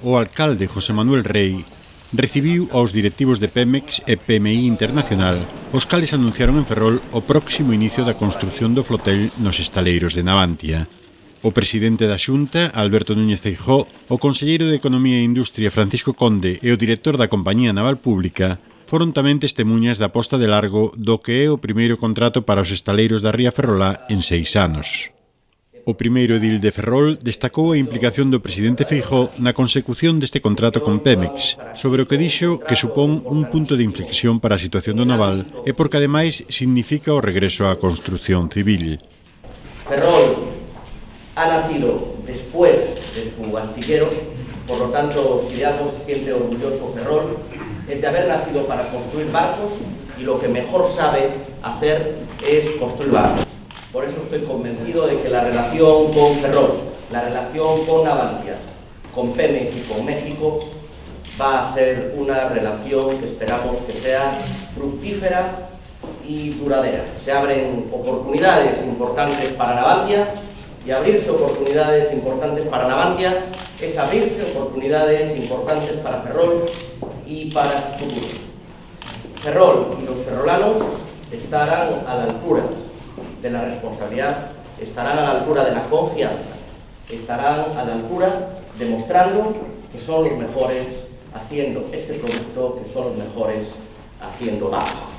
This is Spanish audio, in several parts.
o alcalde José Manuel Rey recibiu aos directivos de Pemex e PMI Internacional, os cales anunciaron en Ferrol o próximo inicio da construción do flotel nos estaleiros de Navantia. O presidente da Xunta, Alberto Núñez Feijóo, o conselleiro de Economía e Industria, Francisco Conde, e o director da Compañía Naval Pública foron tamén testemuñas da posta de largo do que é o primeiro contrato para os estaleiros da Ría Ferrolá en 6 anos. O primeiro edil de Ferrol destacou a implicación do presidente Feijóo na consecución deste contrato con Pemex, sobre o que dixo que supón un punto de inflexión para a situación do naval e porque ademais significa o regreso á construción civil. Ferrol ha nacido después de su astillero, por lo tanto, si de algo se siente orgulloso Ferrol, es de haber nacido para construir barcos y lo que mejor sabe hacer es construir barcos. Por eso estoy convencido de que la relación con Ferrol, la relación con Navantia, con Pemex y con México va a ser una relación que esperamos que sea fructífera y duradera. Se abren oportunidades importantes para Navantia, y abrirse oportunidades importantes para Navantia es abrirse oportunidades importantes para Ferrol y para su futuro. Ferrol y los ferrolanos estarán a la altura de la responsabilidad, estarán a la altura de la confianza, estarán a la altura demostrando que son los mejores haciendo este producto, que son los mejores haciendo barcos.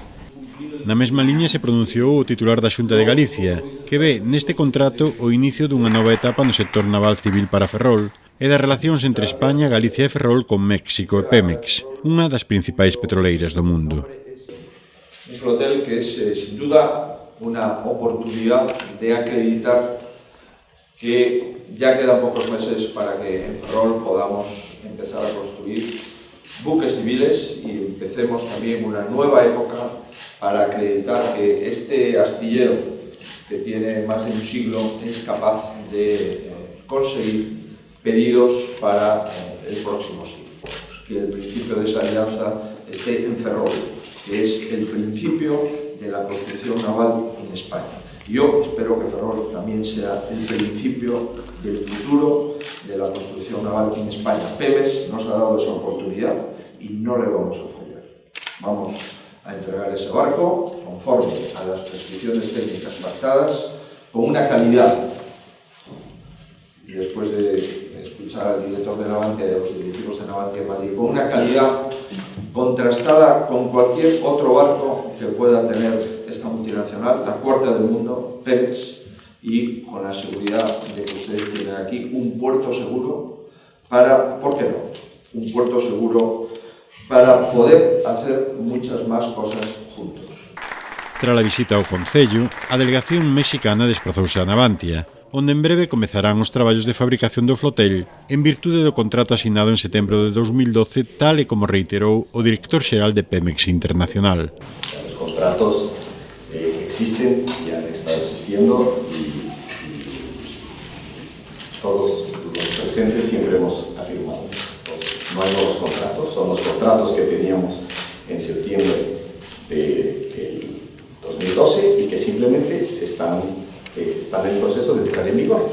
Na mesma liña se pronunciou o titular da Xunta de Galicia, que ve neste contrato o inicio dunha nova etapa no sector naval civil para Ferrol e das relacións entre España, Galicia e Ferrol con México e Pemex, unha das principais petroleiras do mundo. Un flotel que es, sin duda, una oportunidad de acreditar que ya quedan pocos meses para que en Ferrol podamos empezar a construir buques civiles y empecemos también una nueva época para acreditar que este astillero, que tiene más de un siglo, es capaz de conseguir pedidos para el próximo siglo. Que el principio de esa alianza esté en Ferrol, que es el principio de la construcción naval en España. Yo espero que Ferrol también sea el principio del futuro de la construcción naval en España. Pemex nos ha dado esa oportunidad y no le vamos a fallar. Vamos a entregar ese barco conforme a las prescripciones técnicas pactadas, con una calidad, y después de escuchar al director de Navantia y a los directivos de Navantia en Madrid, con una calidad contrastada con cualquier otro barco que pueda tener esta multinacional, la cuarta del mundo, Pemex, y con la seguridad de que ustedes tienen aquí un puerto seguro para, ¿por qué no? Un puerto seguro para poder hacer muchas más cosas juntos. Tras a visita ao Concello, a delegación mexicana desprazouse a Navantia, onde en breve comezarán os traballos de fabricación do flotel en virtude do contrato asinado en setembro de 2012, tal e como reiterou o director xeral de Pemex Internacional. Los contratos existen y han estado existiendo y todos los presentes siempre hemos afirmado. No hay nuevos contratos, son los contratos que teníamos en septiembre del 2012 y que simplemente están en proceso de entrar en vigor.